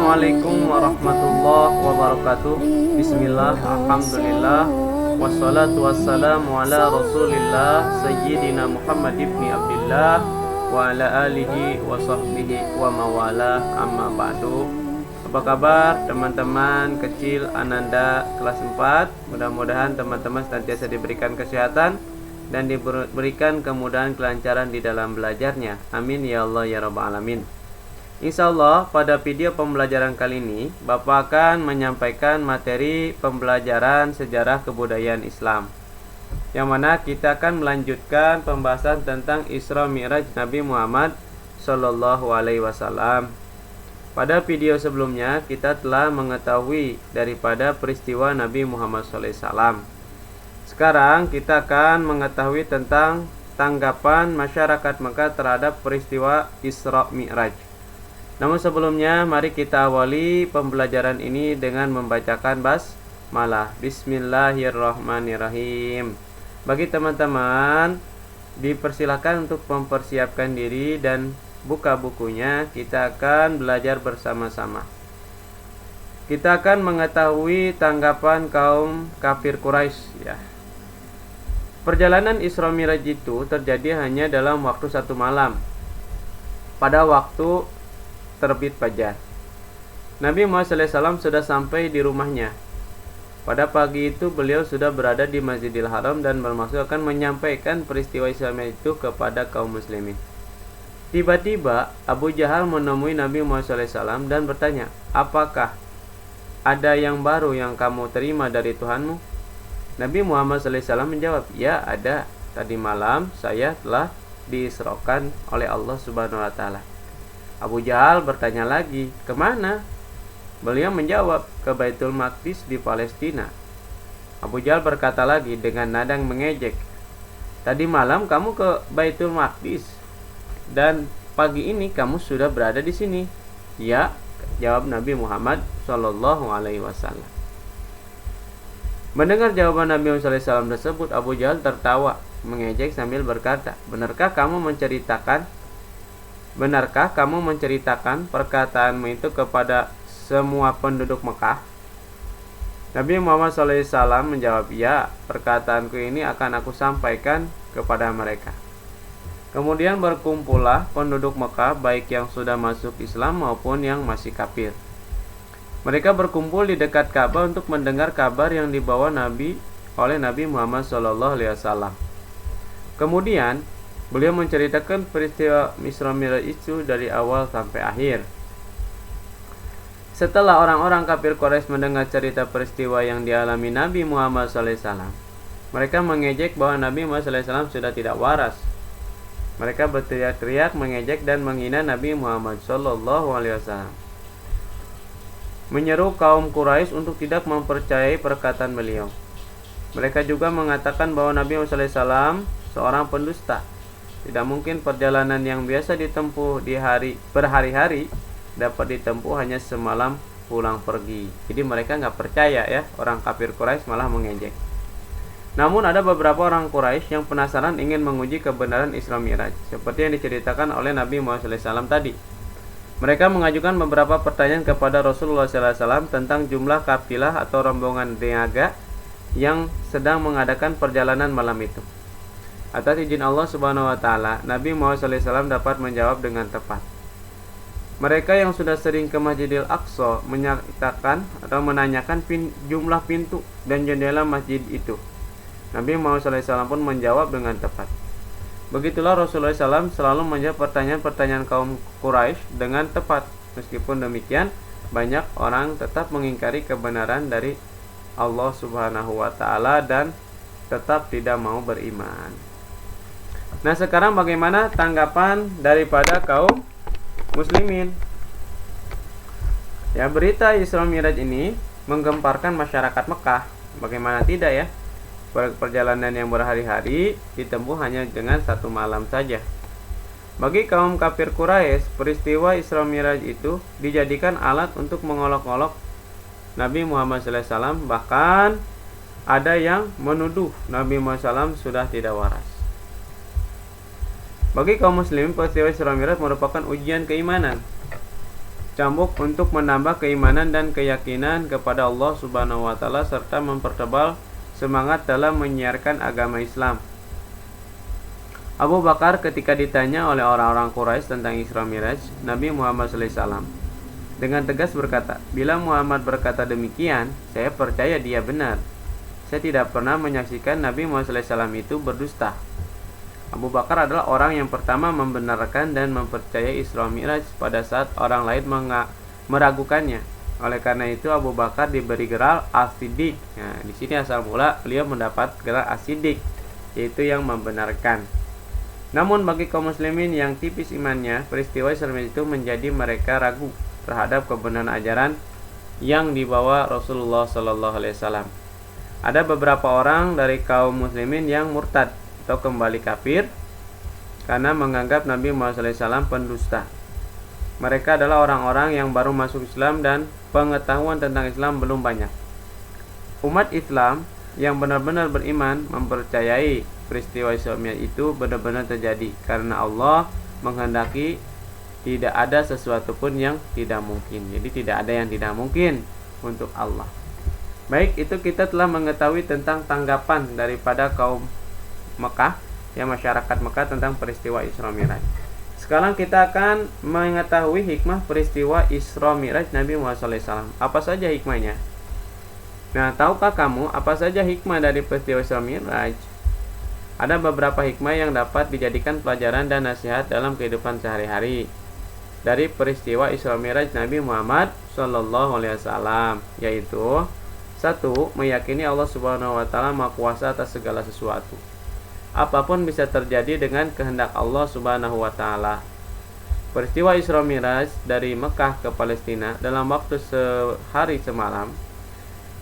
Assalamualaikum warahmatullahi wabarakatuh. Bismillah, alhamdulillah, wassalatu wassalamu ala rasulillah Sayyidina Muhammad ibni Abdillah wa ala alihi wa sahbihi wa mawalah, amma ba'du. Apa kabar teman-teman kecil Ananda kelas 4? Mudah-mudahan teman-teman senantiasa diberikan kesehatan dan diberikan kemudahan kelancaran di dalam belajarnya. Amin ya Allah ya Rabbal Alamin. Insyaallah pada video pembelajaran kali ini Bapak akan menyampaikan materi pembelajaran sejarah kebudayaan Islam, yang mana kita akan melanjutkan pembahasan tentang Isra Mi'raj Nabi Muhammad Sallallahu Alaihi Wasallam. Pada video sebelumnya kita telah mengetahui daripada peristiwa Nabi Muhammad Sallallahu Alaihi Wasallam. Sekarang kita akan mengetahui tentang tanggapan masyarakat Mekah terhadap peristiwa Isra Mi'raj. Namun sebelumnya mari kita awali pembelajaran ini dengan membacakan basmalah. Bismillahirrahmanirrahim. Bagi teman-teman dipersilakan untuk mempersiapkan diri dan buka bukunya. Kita akan belajar bersama-sama. Kita akan mengetahui tanggapan kaum kafir Quraisy ya. Perjalanan Isra Mi'raj itu terjadi hanya dalam waktu satu malam. Pada waktu terbit fajar, Nabi Muhammad SAW sudah sampai di rumahnya. Pada pagi itu beliau sudah berada di Masjidil Haram dan bermaksud akan menyampaikan peristiwa Isra Mi'raj itu kepada kaum muslimin. Tiba-tiba Abu Jahal menemui Nabi Muhammad SAW dan bertanya, "Apakah ada yang baru yang kamu terima dari Tuhanmu?" Nabi Muhammad SAW menjawab, "Ya ada, tadi malam saya telah diisrokan oleh Allah Subhanahu Wa Taala." Abu Jahal bertanya lagi, "Kemana?" Beliau menjawab, "Ke Baitul Maqdis di Palestina." Abu Jahal berkata lagi dengan nada mengejek, "Tadi malam kamu ke Baitul Maqdis dan pagi ini kamu sudah berada di sini." "Ya," jawab Nabi Muhammad Shallallahu Alaihi Wasallam. Mendengar jawaban Nabi Muhammad SAW tersebut, Abu Jahal tertawa mengejek sambil berkata, Benarkah kamu menceritakan perkataanmu itu kepada semua penduduk Mekah?" Nabi Muhammad SAW menjawab, "Ya, perkataanku ini akan aku sampaikan kepada mereka." Kemudian berkumpullah penduduk Mekah, baik yang sudah masuk Islam maupun yang masih kafir. Mereka berkumpul di dekat Ka'bah untuk mendengar kabar yang dibawa oleh Nabi Muhammad SAW. Kemudian beliau menceritakan peristiwa Isra Mi'raj itu dari awal sampai akhir. Setelah orang-orang kafir Quraisy mendengar cerita peristiwa yang dialami Nabi Muhammad SAW, mereka mengejek bahwa Nabi Muhammad SAW sudah tidak waras. Mereka berteriak-teriak, mengejek dan menghina Nabi Muhammad SAW, menyeru kaum Quraisy untuk tidak mempercayai perkataan beliau. Mereka juga mengatakan bahwa Nabi Muhammad SAW seorang pendusta. Tidak mungkin perjalanan yang biasa ditempuh berhari-hari dapat ditempuh hanya semalam pulang pergi. Jadi mereka nggak percaya ya, orang kafir Quraisy malah mengejek. Namun ada beberapa orang Quraisy yang penasaran ingin menguji kebenaran Isra Mi'raj, seperti yang diceritakan oleh Nabi Muhammad SAW tadi. Mereka mengajukan beberapa pertanyaan kepada Rasulullah SAW tentang jumlah kafilah atau rombongan niaga yang sedang mengadakan perjalanan malam itu. Atas izin Allah Subhanahu Wa Taala, Nabi Muhammad SAW dapat menjawab dengan tepat. Mereka yang sudah sering ke Masjidil Aqsa menyatakan atau menanyakan jumlah pintu dan jendela masjid itu. Nabi Muhammad SAW pun menjawab dengan tepat. Begitulah Rasulullah SAW selalu menjawab pertanyaan-pertanyaan kaum Quraisy dengan tepat. Meskipun demikian, banyak orang tetap mengingkari kebenaran dari Allah Subhanahu Wa Taala dan tetap tidak mau beriman. Nah, sekarang bagaimana tanggapan daripada kaum muslimin? Ya, berita Isra Mi'raj ini menggemparkan masyarakat Mekah. Bagaimana tidak ya? Perjalanan yang berhari-hari ditempuh hanya dengan satu malam saja. Bagi kaum kafir Quraisy, peristiwa Isra Mi'raj itu dijadikan alat untuk mengolok-olok Nabi Muhammad SAW. Bahkan ada yang menuduh Nabi Muhammad SAW sudah tidak waras. Bagi kaum muslim, peristiwa Isra Mi'raj merupakan ujian keimanan. cambuk untuk menambah keimanan dan keyakinan kepada Allah Subhanahu wa taala serta mempertebal semangat dalam menyiarkan agama Islam. Abu Bakar ketika ditanya oleh orang-orang Quraisy tentang Isra Mi'raj Nabi Muhammad SAW dengan tegas berkata, "Bila Muhammad berkata demikian, saya percaya dia benar. Saya tidak pernah menyaksikan Nabi Muhammad SAW itu berdusta." Abu Bakar adalah orang yang pertama membenarkan dan mempercayai Isra Mi'raj pada saat orang lain meragukannya. Oleh karena itu Abu Bakar diberi gelar As-Siddiq. Nah, di sini asal mula beliau mendapat gelar As-Siddiq, yaitu yang membenarkan. Namun bagi kaum muslimin yang tipis imannya, peristiwa Isra Mi'raj itu menjadi mereka ragu terhadap kebenaran ajaran yang dibawa Rasulullah SAW. Ada beberapa orang dari kaum muslimin yang murtad atau kembali kafir karena menganggap Nabi Muhammad SAW pendusta. Mereka adalah orang-orang yang baru masuk Islam dan pengetahuan tentang Islam belum banyak. Umat Islam yang benar-benar beriman mempercayai peristiwa Isra Mi'raj itu benar-benar terjadi karena Allah menghendaki. Tidak ada sesuatu pun yang tidak mungkin. Jadi tidak ada yang tidak mungkin untuk Allah. Baik, itu kita telah mengetahui tentang tanggapan daripada kaum Mekah, masyarakat Mekah tentang peristiwa Isra Mi'raj. Sekarang kita akan mengetahui hikmah peristiwa Isra Mi'raj Nabi Muhammad SAW. Apa saja hikmahnya? Nah, tahukah kamu apa saja hikmah dari peristiwa Isra Mi'raj? Ada beberapa hikmah yang dapat dijadikan pelajaran dan nasihat dalam kehidupan sehari-hari dari peristiwa Isra Mi'raj Nabi Muhammad SAW, yaitu 1. Meyakini Allah Subhanahu wa taala Maha Kuasa atas segala sesuatu. Apapun bisa terjadi dengan kehendak Allah Subhanahu wa taala. Peristiwa Isra Mi'raj dari Mekah ke Palestina dalam waktu sehari semalam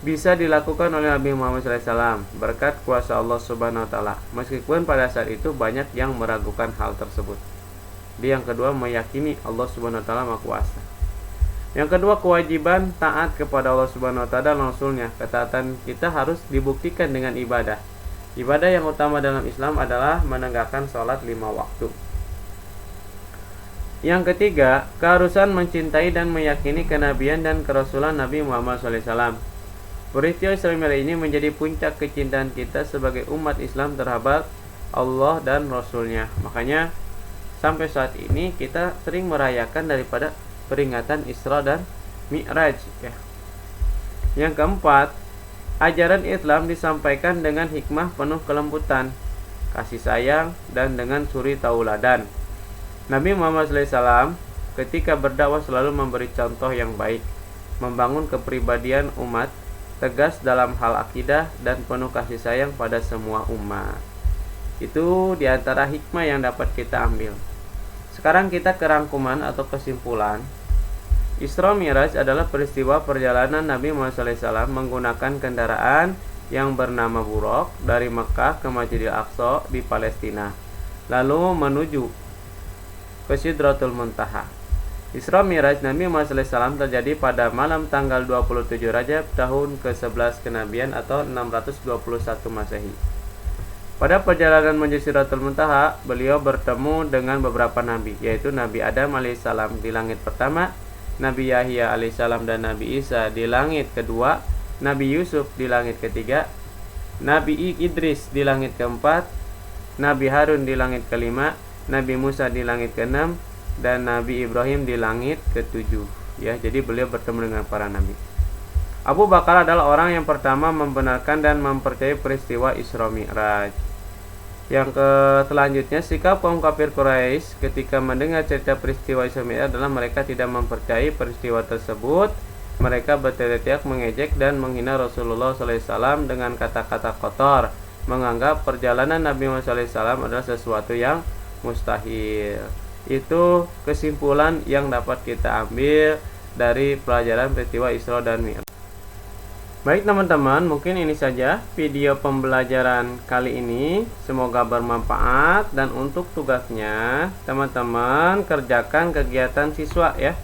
bisa dilakukan oleh Nabi Muhammad SAW berkat kuasa Allah Subhanahu wa taala. Meskipun pada saat itu banyak yang meragukan hal tersebut. Yang kedua, meyakini Allah Subhanahu wa taala Maha Kuasa. Yang kedua, kewajiban taat kepada Allah Subhanahu wa taala dan Rasulnya. Ketaatan kita harus dibuktikan dengan ibadah. Ibadah yang utama dalam Islam adalah menegakkan sholat 5 waktu. Yang ketiga, keharusan mencintai dan meyakini kenabian dan kerasulan Nabi Muhammad SAW. Peristiwa Isra Mi'raj ini menjadi puncak kecintaan kita sebagai umat Islam terhadap Allah dan Rasulnya. Makanya sampai saat ini kita sering merayakan daripada peringatan Isra dan Mi'raj ya. Yang keempat, ajaran Islam disampaikan dengan hikmah penuh kelembutan, kasih sayang, dan dengan suri tauladan. Nabi Muhammad SAW ketika berdakwah selalu memberi contoh yang baik, membangun kepribadian umat, tegas dalam hal akidah, dan penuh kasih sayang pada semua umat. Itu diantara hikmah yang dapat kita ambil. Sekarang kita ke rangkuman atau kesimpulan. Isra Mi'raj adalah peristiwa perjalanan Nabi Muhammad SAW menggunakan kendaraan yang bernama Buraq dari Mekah ke Masjidil Aqsa di Palestina, lalu menuju ke Sidratul Muntaha. Isra Mi'raj Nabi Muhammad SAW terjadi pada malam tanggal 27 Rajab tahun ke-11 kenabian atau 621 Masehi. Pada perjalanan menuju Sidratul Muntaha, beliau bertemu dengan beberapa nabi, yaitu Nabi Adam alaihissalam di langit pertama, Nabi Yahya alaihissalam dan Nabi Isa di langit kedua, Nabi Yusuf di langit ketiga, Nabi Idris di langit keempat, Nabi Harun di langit kelima, Nabi Musa di langit keenam, dan Nabi Ibrahim di langit ketujuh. Ya, jadi beliau bertemu dengan para nabi. Abu Bakar adalah orang yang pertama membenarkan dan mempercayai peristiwa Isra Mi'raj. Yang selanjutnya, sikap kaum kafir Quraisy ketika mendengar cerita peristiwa Isra Mi'raj adalah mereka tidak mempercayai peristiwa tersebut. Mereka berteriak, mengejek dan menghina Rasulullah SAW dengan kata-kata kotor, menganggap perjalanan Nabi Muhammad SAW adalah sesuatu yang mustahil. Itu kesimpulan yang dapat kita ambil dari pelajaran peristiwa Isra dan Mi'raj. Baik teman-teman, mungkin ini saja video pembelajaran kali ini. Semoga bermanfaat, dan untuk tugasnya teman-teman kerjakan kegiatan siswa ya,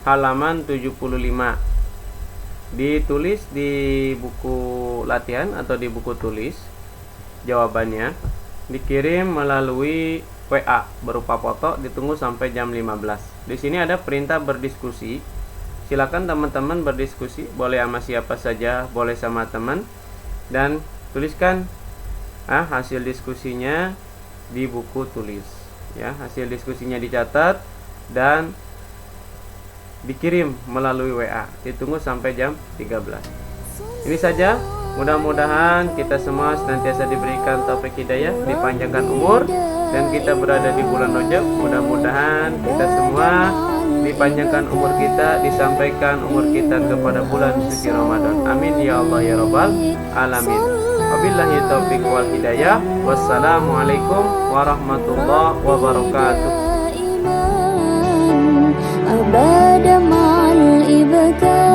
halaman 75. Ditulis di buku latihan atau di buku tulis jawabannya, dikirim melalui WA berupa foto, ditunggu sampai jam 15. Di sini ada perintah berdiskusi silakan teman-teman berdiskusi, boleh sama siapa saja, boleh sama teman, dan tuliskan hasil diskusinya di buku tulis ya. Hasil diskusinya dicatat dan dikirim melalui WA. Ditunggu sampai jam 13. Ini saja, mudah-mudahan kita semua senantiasa diberikan taufik hidayah, dipanjangkan umur, dan kita berada di bulan Rajab. Mudah-mudahan kita semua dipanjangkan umur kita, disampaikan umur kita kepada bulan suci Ramadan. Amin ya Allah ya Rabbal alamin. Wabillahi taufiq wal hidayah. Wassalamualaikum warahmatullahi wabarakatuh. أبدا مع الإبكار